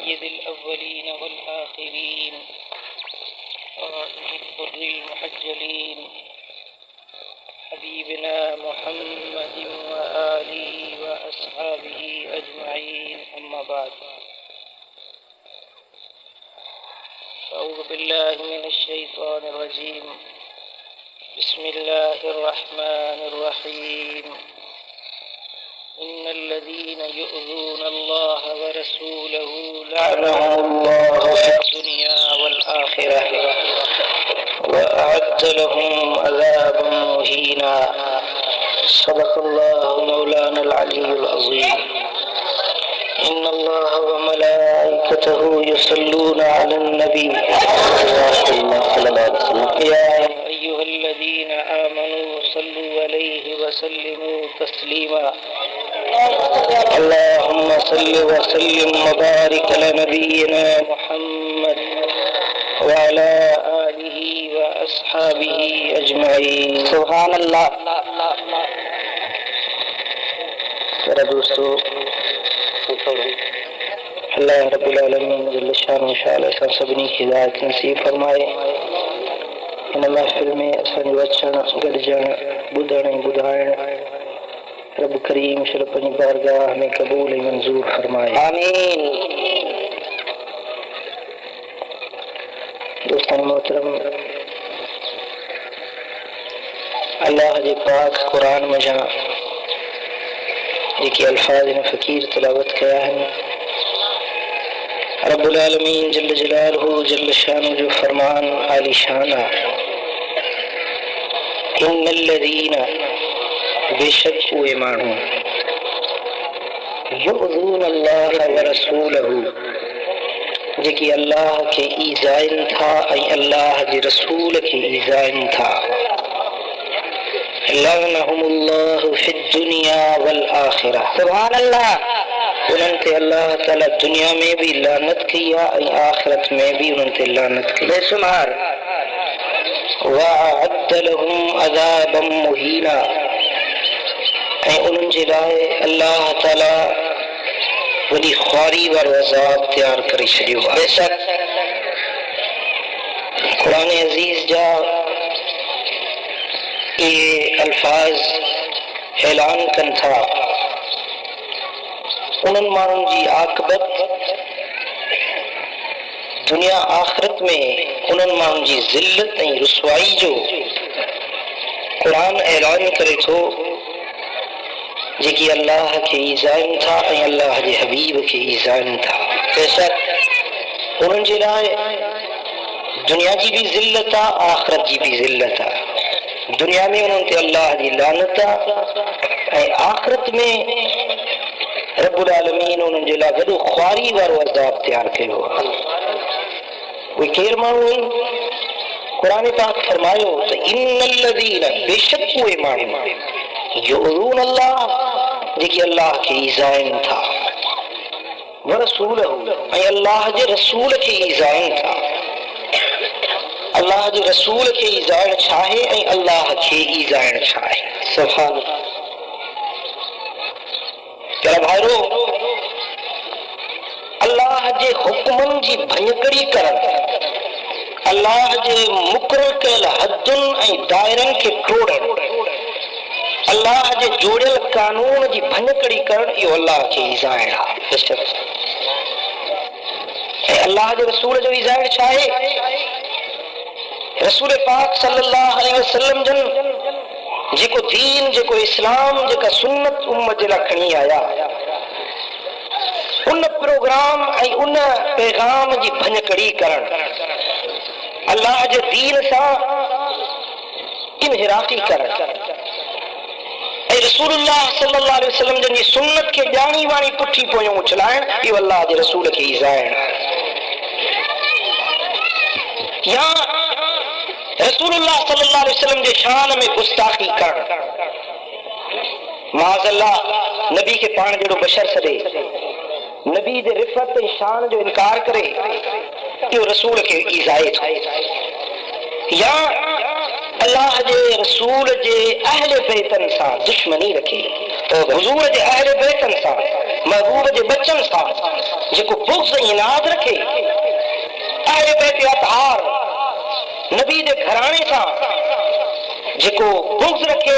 سيد الأولين والآخرين الغر المحجلين حبيبنا محمد وآله وأصحابه أجمعين، أما بعد. أعوذ بالله من الشيطان الرجيم. بسم الله الرحمن الرحيم. إن الذين يؤذون الله ورسوله لعنهم الله في الدنيا والآخرة وأعد لهم عذابا مهينا. صدق الله مولانا العلي العظيم. إن الله وملائكته يصلون على النبي يا أيها الذين آمنوا صلوا عليه وسلموا تسليما. اللهم صل وسلم وبارك على نبينا محمد وعلى آله وأصحابه أجمعين. سبحان اللہ. میرا دوستو، اللہ رب العالمین جل شانہ انشاءاللہ سبنی کی ہدایت نصیب فرمائے. ان محفل میں اسن وچن گڈجن بدھن بدھائن رب کریم شرف اپنی بارگاہ میں قبول منظور فرمائے. آمین. دوستان محترم، اللہ جی پاک قرآن مجھا جی الفاظ نے فقیر تلاوت کیا ہے. رب العالمین جل جلالہ جل شانہ جو فرمان عالی شانہ، ان الذین بے شک وہ مانو یؤذون اللہ ورسولہ جے کہ اللہ کے ایذائن تھا ای اللہ کے رسول کے ایذائن تھا. لعنہم اللہ فی الدنیا والآخرہ. سبحان اللہ. انہوں تے اللہ تعالی دنیا میں بھی لعنت کیا ای آخرت میں بھی انہوں تے لعنت کی. بے شمار. وَأَعَدَّ لَهُمْ عَذَابًا مُهِينًا. اے انہوں جلائے اللہ تعالی ولی خواری ور عذاب تیار کری شریو. بے شک قرآن عزیز جا یہ الفاظ اعلان کن تھا انہوں مانن جی عاقبت دنیا آخرت میں انہوں مانن جی ذلت نہیں رسوائی جو قرآن اعلان کرے تو جی کہ اللہ کے ایذائن تھا ای اللہ کے حبیب کے ایذائن تھا. بے شک انہوں جی لائے دنیا جی بھی ذلت آخرت جی بھی ذلت. دنیا میں انہوں تے اللہ دی لعنت اے آخرت میں رب العالمین انہوں جلا گدو خواری وار عذاب تیار کرو. وہ کیر مانو قرآن پاک فرمایو تو ان الذین بے شک وہ مانو یؤذون اللہ جے کہ اللہ کے ایذائن تھا ورسولہ اے اللہ جے رسول کے ایذائن تھا. اللہ جو رسول کے ایذائن چاہے اے اللہ کے ایذائن چاہے. سبحان اللہ. کیا بھائیو اللہ جے حکمن جی بھنکڑی کرن، اللہ جے مقرر کل حدن ای دائرن کے ٹوڑن، اللہ جے جوڑل قانون جی بھنکڑی کرن، یہ اللہ کے ایذائن ہے. اے اللہ جے رسول جو ایذائن چاہے رسول پاک صلی اللہ علیہ وسلم جن جے کو دین جے کو اسلام جے کا سنت امت جلا کھنی آیا ان پروگرام ای ان پیغام جی بھنکڑی کرن، اللہ جے دین سا انحرافی کرن. اے رسول اللہ صلی اللہ علیہ وسلم جن یہ سنت کے جانی وانی پٹھی پویوں چلائن، یہ اللہ جے رسول کے ایذائن. یا رسول اللہ صلی اللہ علیہ وسلم کے شان میں گستاخی کرن، معاذ اللہ نبی کے پان جڑو بشر سدے نبی دے رفت شان جو انکار کرے کہ وہ رسول کے ایذائے تھا. یا اللہ جے رسول جے اہل بیتن سا دشمنی رکھے حضور جے اہل بیتن سان محبوب جے بچن سان جيڪو بغض عناد رکھے اہل بیت اطہار نبی دے گھرانے سان جيڪو بغض رکھے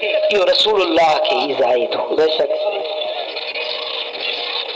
اهو رسول اللہ کي ایذائي ٿو. بے شڪ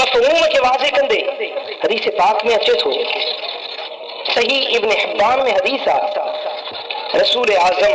مفہوم کي واضح کندے حدیث پاک میں اچے ٿو صحیح ابن حبان میں حدیث رسول اعظم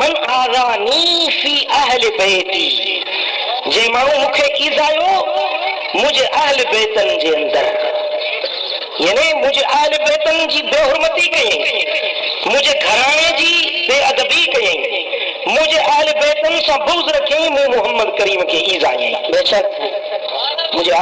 من آذانی فی اہل بیتی جے مانو مکھے ایذايو مجھے اہل بیتن جے اندر یعنی مجھے اہل بیتن جی بے حرمتی کہیں مجھے گھرانے جی بے ادبی کہیں مجھے اہل بیتن سے بغض رکھیں میں محمد کریم کے ایذائیں. بے شک مجھے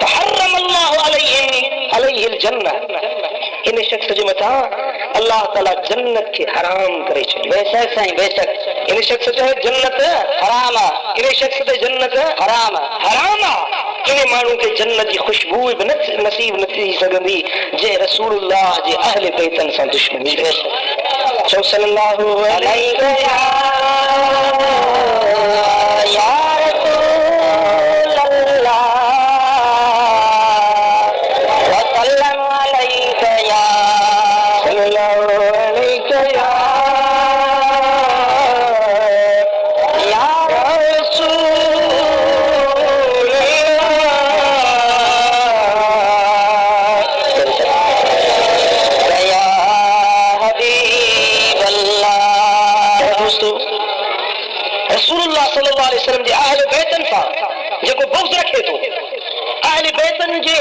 فحرم اللہ علیہ الجنہ ان شخص جو متا اللہ تعالی جنت کے حرام کرے چھے. بے شک سائیں بے شک ان شخص جو جنت حرام ان شخص جو جنت حرام ان مانو کے جنت کی خوشبو بھی نصیب نہ تھی سگندی جے رسول اللہ جے اہل بیتن سے دشمنی. بے شک چو صلی اللہ علیہ یا رسول اللہ وسلم علیک یا صلی اللہ علیک یا رسول رسول اللہ صلی اللہ علیہ وسلم جے اہل بیتن سان جيڪو بغض رکھے تو اہل بیتن جے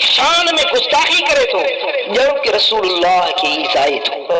شان میں گستاخی کرے تو ڄڻو کہ رسول اللہ کی ایذائي تو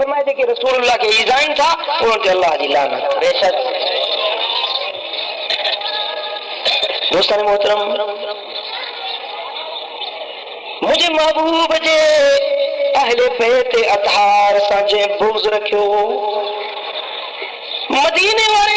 فرمائے ٿي کہ رسول اللہ کے ایذائن تھا انہوں تے اللہ جی لعنت. بے شک دوستان محترم مجھے محبوب جے اہل بیت اطہار سان جے بغض رکھو مدینے والے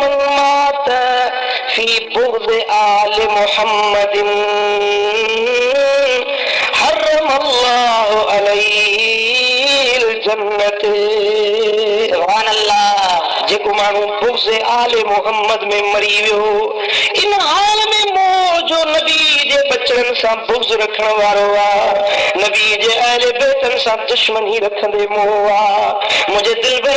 من مات فی بغض آل محمد حرم اللہ علیہ الجنت. سبحان اللہ جيڪو ماڻهو بغض آل محمد میں مری ويو ان حال میں جو نبی جے بچن سان بغض رکھن وارو نبی جے اہل بیتن سان دشمنی رکھندے مووا مجھے دل بر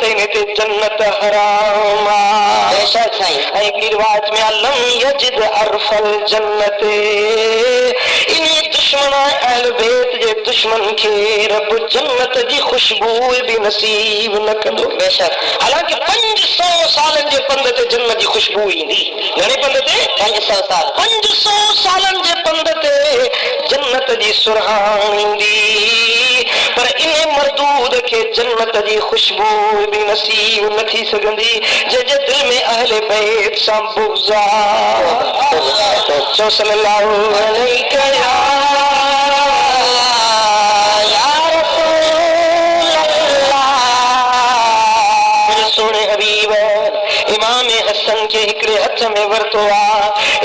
تے جنت حرام. بے شک سائیں ایک روایت میں لم یجد عرف الجنت ان دشمن اہل بیت جے دشمن کے رب جنت جی خوشبو بھی نصیب نہ کندو. بے شک حالانکہ 500 سالن جے پند تے جنت جی خوشبو ایندی گھنے پند تے 500 سال 500 سالن جے پند تے جنت جی سرحان ایندی پر ان مردود کے جنت جی خوشبو بھی نصیب نہ تھی سگندی جے دل میں اہل بیت سان بغض تو صلی اللہ علیہ یا رسول اللہ سونے حبیب امام حسن کے ہکڑے ہتھ میں ورتو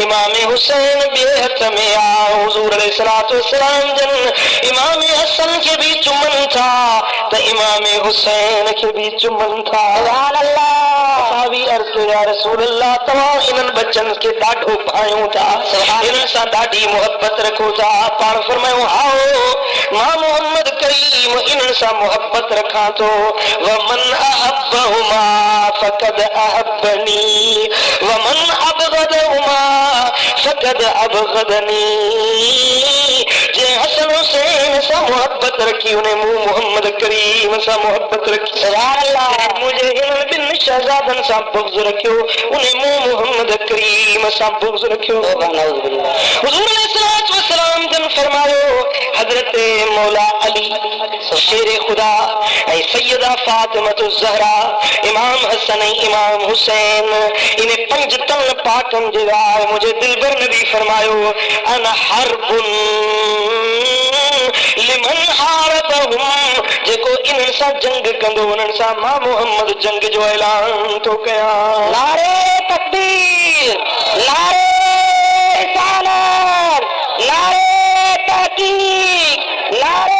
امام حسین بے ہتھ میں حضور علیہ الصلوۃ والسلام جن امام حسن کے بھی چمن تھا تو امام حسین کے بھی چمن تھا. سبحان اللہ صحابی عرض یا رسول اللہ تمام انن بچن کے ڈاڈھو پایوں تھا انن سا ڈاڈی محبت رکھو تھا پاڑ فرماؤ آؤ ماں محمد کریم انن سا محبت رکھا تو ومن احبهما فقد احبنی ومن ابغضهما فقد ابغضنی. جے حسن حسین سا محبت رکھی انہیں منہ محمد کریم سا محبت رکھی. سبحان اللہ مجھے ہلال بن شہزادن سا بغض رکھو انہیں منہ محمد کریم سا بغض رکھو. حضور علیہ السلام جن فرماؤ حضرت مولا علی شیر خدا اے سیدہ فاطمہ الزہرا امام حسن امام حسین انہیں 5 تن پاکن جگہ مجھے دل بر نبی فرماؤ انا حرب لمن حاربهم جيڪو انن سان جنگ کندو انن سان ماں محمد جنگ جو اعلان تو کیا. نعرہ تکبیر نعرہ رسالت نعرہ تحقیق نعرہ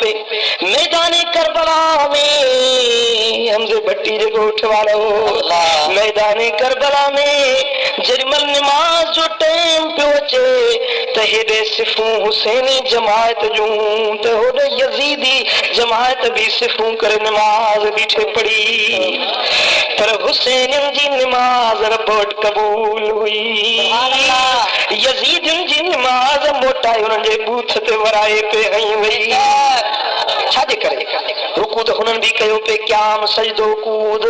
پہ میدان کربلا میں حمزہ بھٹی جو گوٹھ والا میدان کربلا میں جرمل نماز جو ٹائم پہ وچے تہرے صفوں حسینی جماعت جوں تہرے یزیدی جماعت بھی صفوں کر نماز بیٹھے پڑی پر حسین جی نماز رپورٹ قبول ہوئی یزید جی نماز موٹائے انہوں نے بوتھ تے ورائے پہ ہئی وئی چھا دے کرے رکو تو ہنن بھی کہو پہ قیام سجدو کود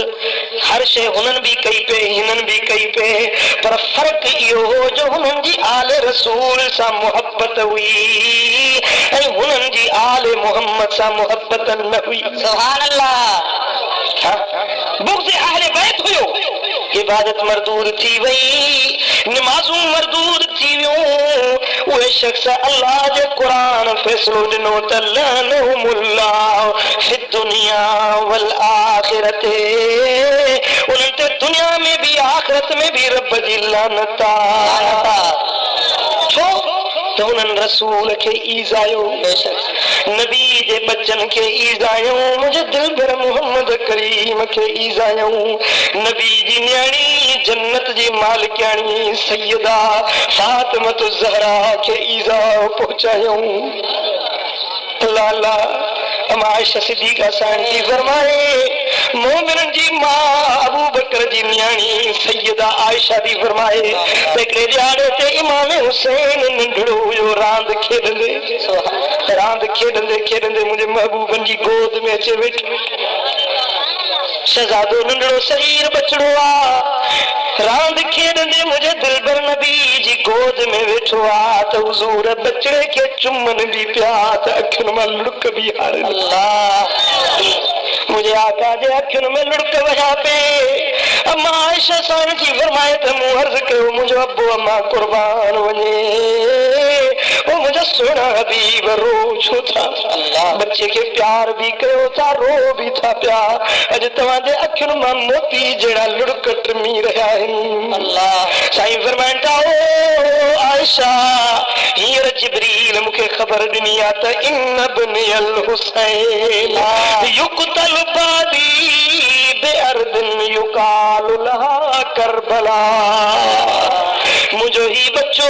ہر شے ہنن بھی کئی پہ ہنن بھی کئی پہ پر فرق یہ ہو جو ہنن جی آل رسول سا محبت ہوئی اے ہنن جی آل محمد سا محبت نہ ہوئی سبحان اللہ بغض اہل بیت ہوئو عبادت مردود تھی وئی نمازوں مردود تھی ویوں وہ شخص اللہ جے قرآن فیصلو دنو تلانہم اللہ فی الدنیا والآخرت انہوں تے دنیا میں بھی آخرت میں بھی رب جی لعنتا تو انہوں رسول کے ایزایو نبی جے بچن کے ایزایو مجھے دل بر محمد کریم کے ایزایو نبی جی نیانی جنت جی مالکیانی سیدہ فاطمہ الزہرا کے ایزا پہنچایو لالا ام عائشہ صدیقہ سانٹی فرمائے مومنن جی ماں ابو بکر جی نیانی سیدہ عائشہ دی فرمائے تکڑے جاڑے تے امام حسین ننڈڑو جو راند کھیڑندے مجھے محبوبن جی گود میں اچھے بیٹھ شہزادو ننڈڑو صغیر بچڑوا راند کھیڑندے مجھے دلبر نبی جی گود میں بیٹھوا تو حضور بچڑے کے چمن بھی پیات اکھن میں لڑک بھی ہار اللہ مجھے آقا جے اکھن میں لڑک وجہ پہ اما عائشہ سان کی فرمائے تو عرض کرو مجھے ابو اما قربان ونے وہ مجھے سونا حبیب رو چھو تھا بچے کے پیار بھی کرو تھا رو بھی تھا پیار اج تمہارے اکھن میں موتی جڑا لڑکٹ می رہا ہے اللہ سائیں فرمائنتا او عائشہ ہیر جبریل مکھے خبر دنیا تا ان ابن الحسین یقتل بادی بے ارض یقال لہا کربلا مجھو ہی بچو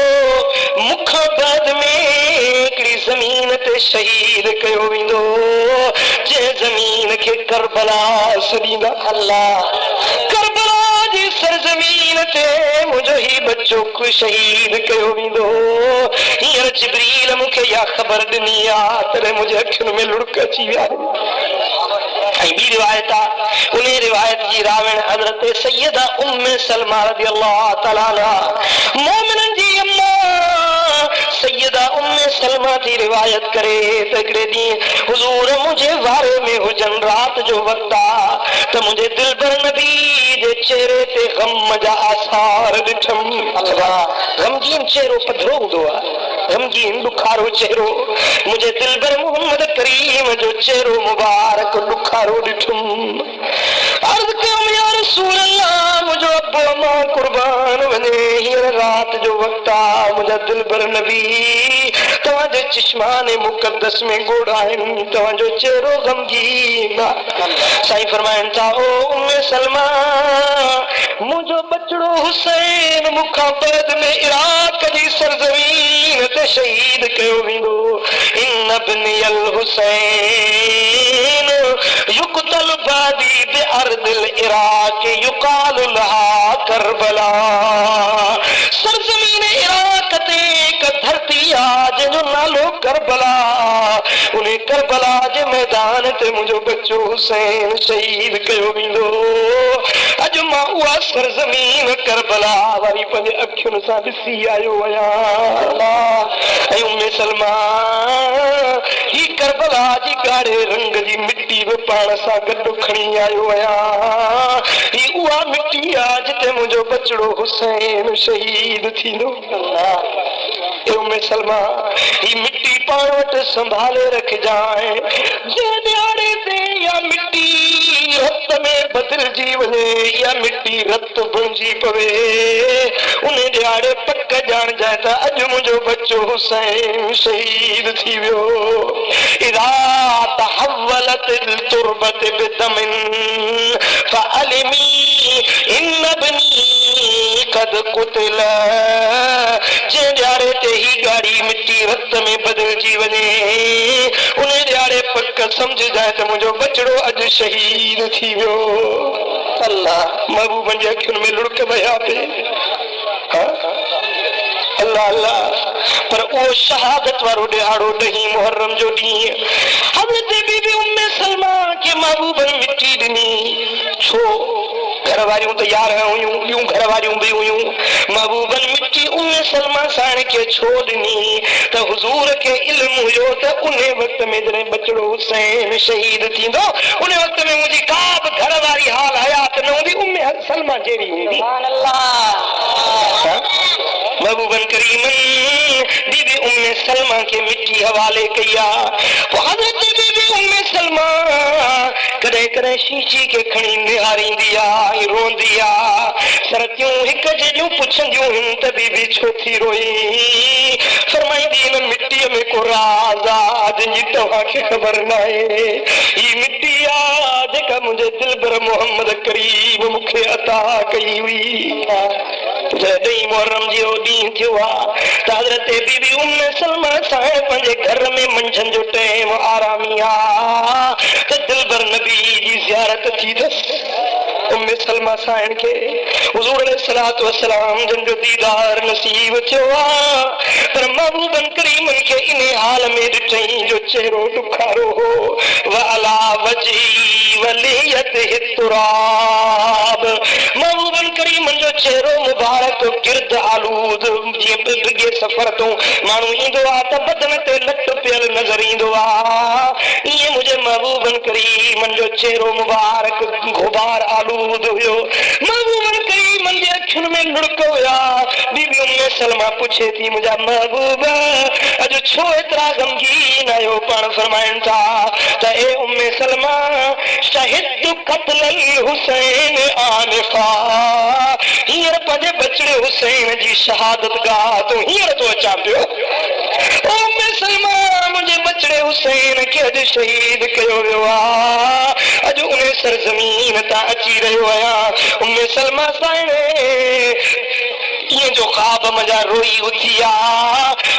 مکھا بعد میں ایکڑی زمین تے شہید کیو ویندو جے زمین کے کربلا سدیندا اللہ کربلا جی سرزمین تے مجھو ہی بچو کو شہید کیو ویندو ہیر جبریل مکھے یا خبر دنیا ترے مجھے اکھن میں لڑکا چی ویا بھی روایت انہیں روایت جی راوین حضرت سیدہ ام سلمہ رضی اللہ تعالیٰ عنہ مومنن جی اماں سیدہ ام سلمہ تھی روایت کرے تکڑے دی حضور مجھے وارے میں حجن رات جو وقتا تو مجھے دل بر نبی دے چہرے تے غم جا آثار ڈٹھم غمگین چہرو پدھرو دعا غمگین بکھارو چہرو مجھے دل بر محمد کریم جو چہرو مبارک بکھارو ڈٹھم عرض کرم یا رسول اللہ مجھو ابو اما قربان ونے ہیر رات جو وقتا مجھے دل بر نبی تواں جو چشمان مقدس میں گوڑائن تواں جو چہرو غمگین سائیں فرمائن تا او ام سلمہ مجھو بچڑو حسین مخابد میں عراق دی سرزمین تے شہید کیو ویندو ان ابن الحسین یقتل بادی بے ارض العراق یقال لہا کربلا سرزمین عراق تے ایک دھرتی آج جو نالو کربلا انہیں کربلا جے میدان تے مجھو بچو حسین شہید کیو ویندو اج ماں ہوا سرزمین کربلا واری پنجے اکھن سا ڈسی آیو ویا اللہ اے ام سلمہ ہی کربلا جی گاڑے رنگ جی مٹی و پان سا گڈو کھڑی آیو ویا ہی ہوا مٹی آج تے مجھو بچڑو حسین شہید تھی نو اللہ اے ام سلمہ ہی مٹی پان وٹ سنبھالے رکھ جائیں جے دیاڑے تے یا مٹی رت میں بدلجی ونے یا مٹی رت بنجی پوے انہیں دیاڑے پک جان جائے تا اج مجھو بچو حسین شہید تھی ویو اذا تحولت التربت بدم فعلمی ان ابنی قد قتل جن دیاڑے تے ہی گاڑی مٹی رت میں بدل جی ونے انہیں دیاڑے پک سمجھ جائے تو مجھو بچڑو اج شہید تھی ویو اللہ محبوبن جی اکھن میں لڑک بیا پہ اللہ اللہ پر او شہادت وارو ڈیاڑو نہیں محرم جو ڈی حضرت بی بی ام سلمہ کے محبوبن مٹی ڈنی چھو گھر واریوں تیار ہوئیوں یوں گھر واریوں بھی ہوئیوں محبوبن مٹی ام سلمہ سان کے چھو ڈنی تو حضور کے علم ہوئیو تو انہیں وقت میں جنہیں بچڑو حسین شہید تھی دو انہیں وقت میں مجھے کعب گھر واری حال حیات نہ ہوندی ام سلمہ جیری ہوندی سبحان اللہ محبوبن کریمن بی بی ام سلمہ کے مٹی حوالے کیا وہ حضرت بی بی ام سلمہ کدے کدے شیشی کے کھڑی نہاری دیا رون دیا سرتیوں ہک جیوں پوچھن دیوں ہن تے بی بی چھوٹی روئی فرمائی دی مٹی میں کو راز آج جی تواں کے خبر نہ ہے یہ مٹی آج کا مجھے دل بر محمد کریم مکھے عطا کئی ہوئی جدی محرم جی او دین تھیو حضرت بی بی ام سلمہ صاحب پنجے گھر میں منجھن جو ٹائم آرامیا تے دل بر نبی جی زیارت تھی دس ام سلمہ صاحب کے حضور علیہ الصلوۃ والسلام جن جو دیدار نصیب تھیو پر محبوبن کریم کے انہیں حال میں ڈٹھیں جو چہرو ڈکھارو ہو وعلا وجہی ولیت التراب محبوبن کریم جو چہرو مبارک گرد آلود جی بگے سفر تو مانو ایندو آ تا بدن تے لٹ پیل نظر ایندو آ یہ مجھے محبوبن کریم جو چہرو مبارک غبار آلود ہوئیو محبوبن کریم دے اکھن میں لڑک ہویا بی بی ام سلمہ پوچھے تھی مجھا محبوب اج چھو اترا غمگین آیو پان فرمائن تھا تا اے ام سلمہ شہد قتل الحسین آنفا ہیر پجے بچڑے حسین جی شہادت گاہ تو ہیر تو اچھا پیو ام سلمہ مجھے بچڑے حسین کے اج شہید کیو ویا اج انہیں سرزمین تا اچی رہو آیا ام سلمہ سائنے یہ جو خواب مجا روئی اٹھیا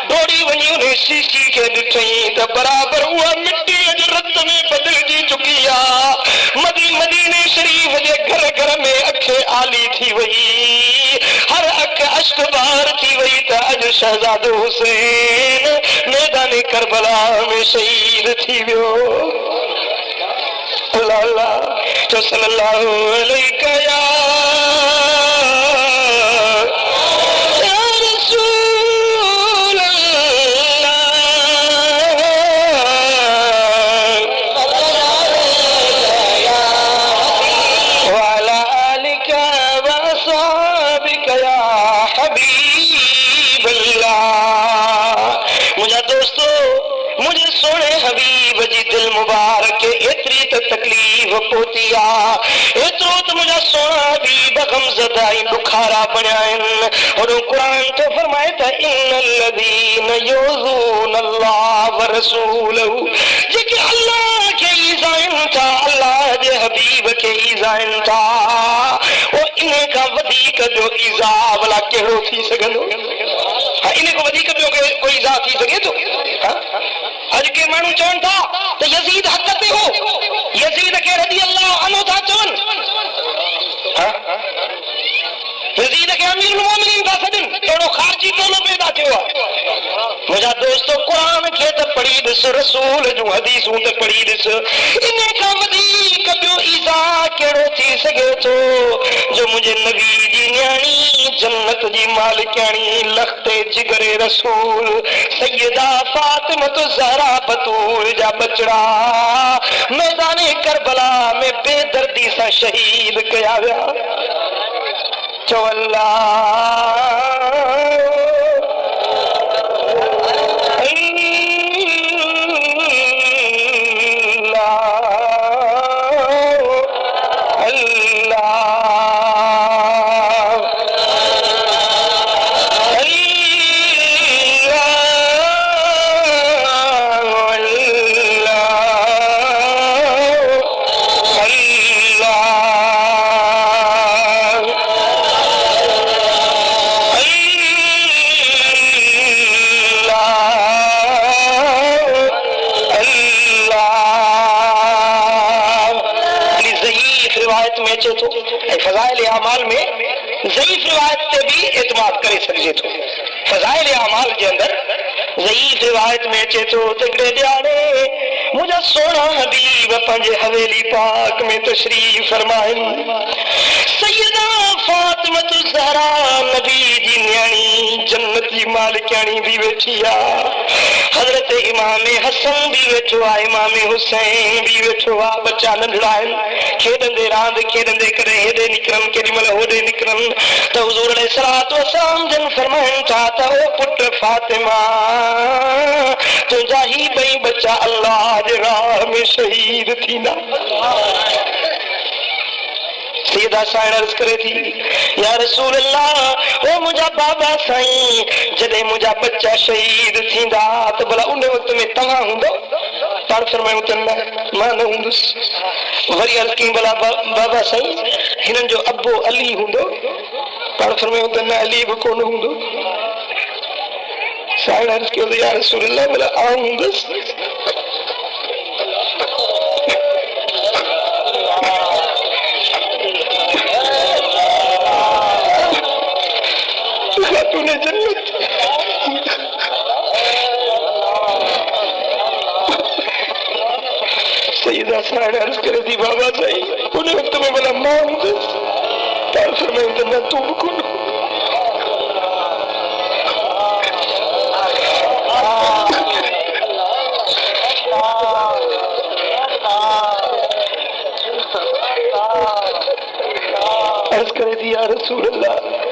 دوڑی ونی انہیں شیشی کے ڈٹھیں تا برابر ہوا مٹی اج رت میں بدل جی چکیا مدینے شریف جے گھر گھر میں اکھے آلی تھی وئی ہر اکھ اشک بار تھی وئی تا اج شہزاد حسین میدان کربلا میں شہید تھی ویو اللہ اللہ تو صلی اللہ علیہ یا مجھے سونے حبیب جی دل مبارک اتری تو تکلیف پوتیا اترو تو مجھے سونا حبیب غم زدائی بخارا بنائن اور قرآن تو فرمائے تھا ان الذین یوزون اللہ ورسولہ جی کہ اللہ کے ایزائن تھا اللہ دے حبیب کے ایزائن تھا وہ انہیں کا ودیک جو ایزا والا کہڑو تھی سگنو انہیں کو ودیک جو کوئی ایزا تھی سگے تو اج کے مانو چون تھا تو یزید حق تے ہو یزید کے رضی اللہ عنہ تھا چون یزید کے امیر المومنین کا سدن توڑو خارجی دونوں پیدا کیوا مجھا دوستو قرآن کے تو پڑھی دس رسول جو حدیثوں تو پڑھی دس انہیں کا ودیک جو ایزا کیڑو تھی سگے تو جو مجھے نبی جی نیانی جنت جی مالکانی لخت جگر رسول سیدہ فاطمہ زہرا بطول جا بچڑا میدان کربلا میں بے دردی سا شہید کیا گیا تو اللہ میں اچے تو فضائل اعمال میں ضعیف روایت تے بھی اعتماد کرے سکجے تو فضائل اعمال کے اندر ضعیف روایت میں اچے تو تکڑے دیاڑے مجھا سونا حبیب پنج حویلی پاک میں تشریف فرمائن سیدہ فاطمہ الزہرا نبی جی نیانی جنتی مالکانی بھی بیٹھیا حضرت امام حسن بھی بیٹھو آ امام حسین بھی بیٹھو آ بچہ ننڈڑائن کھیڑن دے راند کھیڑن دے کرے ہیڈے نکرن کیڑی مل ہوڈے نکرن تو حضور علیہ السلام جن فرمائن چاہتا او پتر فاطمہ تو جاہی بئی بچہ اللہ دے راہ میں شہید تھی نا سیدہ سائن عرض کرے تھی یا رسول اللہ او مجھا بابا سائیں جدے مجھا بچہ شہید تھی دا تو بلا انہیں وقت میں تمہاں ہوں دو پڑھ فرمائے اتنا ماں نہ ہوں دس وری عرض کی بلا بابا سائیں ہنن جو ابو علی ہوں دو پڑھ فرمائے اتنا علی بکون ہوں دو سائن عرض کی یا رسول اللہ بلا آؤں ہوں دس خاتون جنت سیدہ سائن عرض کرے تھی بابا سائی انہیں وقت میں بلا ماں ہوں دس پار فرمائے اتنا تو بکن عرض کرے تھی یا رسول اللہ